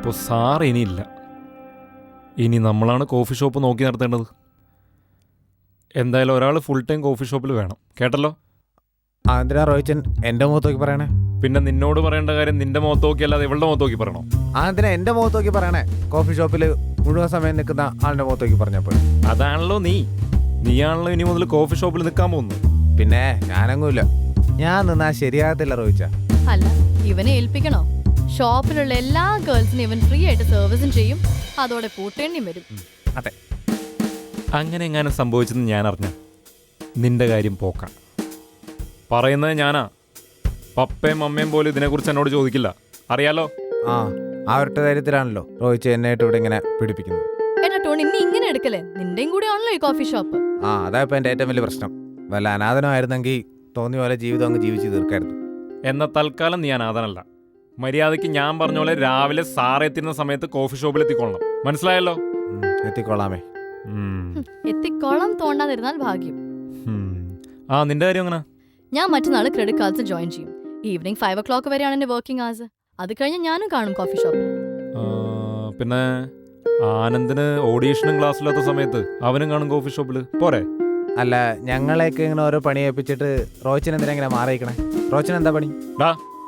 അപ്പോൾ സാർ ഇനിയില്ല. ഇനി നമ്മളാണ് കോഫി ഷോപ്പ് നോക്കി നടത്തേണ്ടത്. എന്തായാലും ഒരാൾ ഫുൾ ടൈം കോഫി ഷോപ്പിൽ വേണം, കേട്ടല്ലോ? എന്തിനാ റോയിച്ചൻ എൻ്റെ മുഖത്ത് നോക്കി പറയണേ? പിന്നെ നിന്നോട് പറയേണ്ട കാര്യം നിന്റെ മുഖത്ത് നോക്കി അല്ലാതെ ഇവളുടെ മുഖത്ത് നോക്കി പറയണോ? എന്തിനാ എൻ്റെ മുഖത്ത് നോക്കി പറയണേ? കോഫി ഷോപ്പിൽ മുഴുവൻ സമയം നിൽക്കുന്ന ആളുടെ മുഖത്ത് നോക്കി പറഞ്ഞപ്പോൾ അതാണല്ലോ നീയാണല്ലോ ഇനി മുതൽ കോഫി ഷോപ്പിൽ നിൽക്കാൻ പോകുന്നത്. പിന്നെ ഞാനങ്ങൂല്ല, ഞാൻ നിന്നാ ശരിയാകത്തില്ല റോയിച്ച. അല്ല, ഇവനെ ഏൽപ്പിക്കണോ? ഷോപ്പിലുള്ള എല്ലാ ഗേൾസിനും ഇവൻ ഫ്രീ ആയിട്ട് സർവീസും ചെയ്യും, അതോടെ പൂട്ടേണ്ടിയും വരും. അതെ, അങ്ങനെ എങ്ങാനും സംഭവിച്ചെന്ന് ഞാൻ അറിഞ്ഞ നിന്റെ കാര്യം പോക്കാം. പറയുന്നത് ഞാനാ. പപ്പയും അമ്മയും പോലും ഇതിനെക്കുറിച്ച് എന്നോട് ചോദിക്കില്ല, അറിയാലോ? ആ ഒരൊറ്റ കാര്യത്തിലാണല്ലോ റോയിച്ച എന്നെയായിട്ട് ഇവിടെ ഇങ്ങനെ പിടിപ്പിക്കുന്നത്. എടാ ടോണി, നീ ഇങ്ങനെ എടുക്കലേ? നിന്റെയും കൂടെ ആണല്ലോ ഈ കോഫി ഷോപ്പ്. അതാ ഇപ്പം എൻ്റെ ഏറ്റവും വലിയ പ്രശ്നം. വല്ല അനാഥനമായിരുന്നെങ്കിൽ തോന്നിയ പോലെ ജീവിതം അങ്ങ് ജീവിച്ച് തീർക്കായിരുന്നു. എന്ന തൽക്കാലം നീ അനാഥനല്ല. മര്യാദയ്ക്ക് ഞാൻ പറഞ്ഞ പോലെ രാവിലെ സാറ് എത്തുന്ന സമയത്ത് കോഫി ഷോപ്പിൽ എത്തിക്കൊള്ളണം, മനസ്സിലായല്ലോ? എത്തിക്കൊള്ളാമേ. എത്തിക്കോളം തോണ്ടാതിരുന്നാൽ ഭാഗ്യം. നിന്റെ കാര്യം അങ്ങനെ? ഞാൻ മറ്റന്നാൾ ക്രെഡിറ്റ് കാർഡ്സ് ജോയിൻ ചെയ്യും. ഈവനിങ് 5 o'clock വരെയാണ് എന്റെ വർക്കിംഗ് ആവേഴ്സ്. അത് കഴിഞ്ഞ് ഞാനും കാണും കോഫി ഷോപ്പിൽ. പിന്നെ ആനന്ദിന് ഓഡീഷനും ക്ലാസ്സില്ലാത്ത സമയത്ത് അവനും കാണും കോഫി ഷോപ്പിൽ, പോരെ? അല്ല, ഞങ്ങളെയൊക്കെ ഇങ്ങനെ ഓരോ പണി ഏൽപ്പിച്ചിട്ട് റോയിച്ചൻ എന്തിനാ ഇങ്ങനെ മാറിയിക്കണേ? റോയിച്ചൻ എന്താ പണി?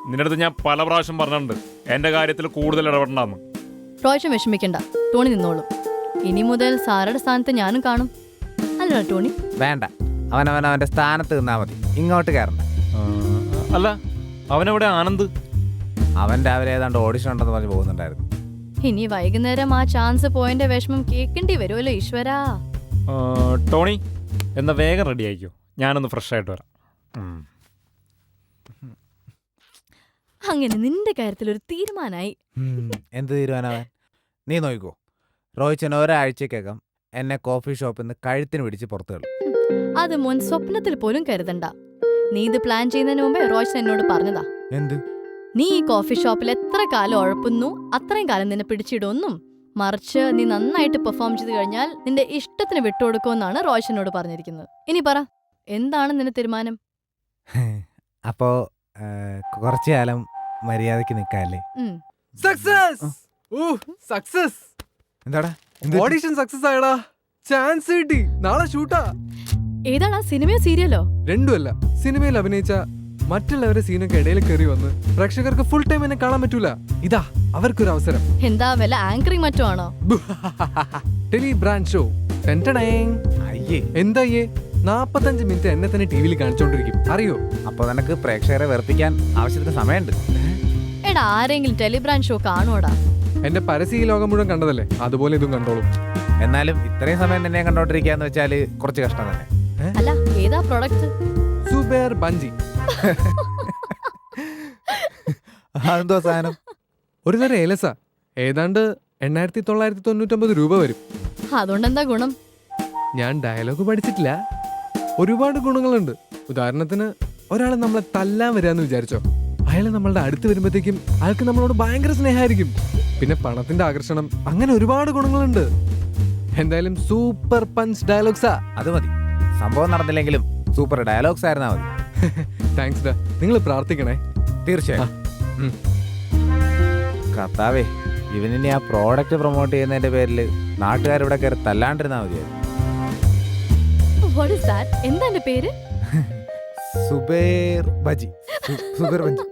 നിന്റെ അടുത്ത് ഞാൻ പല പ്രാവശ്യം പറഞ്ഞിട്ടുണ്ട് എന്റെ കാര്യത്തിൽ കൂടുതൽ ഇടപെടണ്ടെന്ന്. റോയിച്ചൻ വിഷമിക്കണ്ട, ടോണി നിന്നോളും. ഇനി മുതൽ സാറുടെ സ്ഥാനത്ത് ഞാനും കാണും, അല്ലടാ ടോണി? വേണ്ട, അവനവൻ്റെ സ്ഥാനത്ത് നിന്നാ മതി, ഇങ്ങോട്ട് കയറണ്ട. അല്ല, അവനെവിടെ ആനന്ദ്? അവൻ രാവിലെ ഏതാണ്ട് ഓഡിഷൻ ഉണ്ടെന്ന് പറഞ്ഞ് പോകുന്നുണ്ടായിരുന്നു. ഇനി വൈകുന്നേരം ആ ചാൻസ് പോയിന്റെ വിഷമം കേൾക്കേണ്ടി വരുമല്ലോ ഈശ്വരാ. ടോണി, എന്നാ വേഗം റെഡി ആയിക്കോ, ഞാനൊന്ന് ഫ്രഷ് ആയിട്ട് വരാം. അങ്ങനെ നിന്റെ കാര്യത്തിൽ ഒരു തീരുമാനമായി. എന്ത് തീരുമാനമാൻ? നീ നോക്കിക്കോ, റോയിച്ചൻ ഒരാഴ്ചക്കകം എന്നെ കോഫി ഷോപ്പിൽ നിന്ന് കഴുത്തിന് പിടിച്ച് പുറത്തു കളി. അത് മോൻ സ്വപ്നത്തിൽ പോലും കരുതണ്ട. നീ ഇത് പ്ലാൻ ചെയ്യുന്നതിന് മുമ്പേ റോയിച്ചൻ എന്നോട് പറഞ്ഞതാ. എന്ത്? നീ ഈ കോഫി ഷോപ്പിൽ എത്ര കാലം ഉഴപ്പുന്നു അത്രയും കാലം നിന്നെ പിടിച്ചിടുമെന്നും, മറിച്ച് നീ നന്നായിട്ട് പെർഫോം ചെയ്ത് കഴിഞ്ഞാൽ നിന്റെ ഇഷ്ടത്തിന് വിട്ടുകൊടുക്കുമെന്നാണ് റോയിച്ചനോട് പറഞ്ഞിരിക്കുന്നത്. ഇനി പറ, എന്താണ് നിന്റെ തീരുമാനം? അപ്പോ കുറച്ചു കാലം മര്യാദക്ക് നിൽക്കാല്ലേ? എന്താടാ ഓഡിഷൻ സക്സസ് ആയടാ, ചാൻസ് കിട്ടി, നാളെ ഷൂട്ടാ. ഏതാടാ, സിനിമയോ സീരിയലോ? രണ്ടുമല്ല, സിനിമയിൽ അഭിനയിച്ച മറ്റുള്ളവരുടെ സീനൊക്കെ ഇടയിൽ കയറി വന്ന് പ്രേക്ഷകർക്ക് ഫുൾ ടൈം എന്നെ കാണാൻ പറ്റൂല. ഇതാ അവർക്കൊരു അവസരം. എന്താ വല്ല ആങ്കറിംഗ് മറ്റോ ആണോ? Tele brand show. എന്തായേ 45 മിനിറ്റ് എന്നെ തന്നെ ടിവിയിൽ കാണിച്ചോണ്ടിരിക്കും, അറിയോ? അപ്പൊ നിനക്ക് പ്രേക്ഷകരെ വെറുപ്പിക്കാൻ ആവശ്യത്തിന് സമയമുണ്ട്. എടാ, ആരെങ്കിലും ടെലിബ്രാൻഡ് ഷോ കാണുവാടാ? എന്റെ പരസ്യ ലോകം മുഴുവൻ കണ്ടതല്ലേ, അതുപോലെ ഇതും കണ്ടോളും. എന്നാലും ഇത്രയും സമയം നിന്നെ കണ്ടോണ്ടിരിക്കാന്ന് വെച്ചാല് കുറച്ച് കഷ്ടം തന്നെ. അല്ല, ഏതാ പ്രൊഡക്റ്റ്? സുബേർ ബഞ്ചി. അതെന്തോ സാധനം? ഒരു തരം ഏലസ, ഏതാണ്ട് 8999 രൂപ വരും. അതുകൊണ്ടെന്താ ഗുണം? ഞാൻ ഡയലോഗ് പഠിച്ചിട്ടില്ല, ഒരുപാട് ഗുണങ്ങളുണ്ട്. ഉദാഹരണത്തിന്, ഒരാൾ നമ്മളെ തല്ലാൻ വരാന്ന് വിചാരിച്ചോ, അയാൾ നമ്മളുടെ അടുത്ത് വരുമ്പോഴത്തേക്കും അയാൾക്ക് നമ്മളോട് ഭയങ്കര സ്നേഹമായിരിക്കും. പിന്നെ പണത്തിന്റെ ആകർഷണം, അങ്ങനെ ഒരുപാട് ഗുണങ്ങളുണ്ട്. എന്തായാലും സൂപ്പർ പഞ്ച് ഡയലോഗ്സാ. അത് മതി, സംഭവം നടന്നില്ലെങ്കിലും സൂപ്പർ ഡയലോഗ്സ് ആയിരുന്നാ മതി. താങ്ക്സ് ഡാ, നിങ്ങൾ പ്രാർത്ഥിക്കണേ. തീർച്ചയായും. കർത്താവേ, ഇവനിനി ആ പ്രോഡക്റ്റ് പ്രൊമോട്ട് ചെയ്യുന്നതിന്റെ പേരിൽ നാട്ടുകാരിവിടെ കയറി തല്ലാണ്ടിരുന്നാ മതിയായിരുന്നു. എന്താ എന്റെ പേര്? സുബേർ ബജി. സുബേർ ബജി.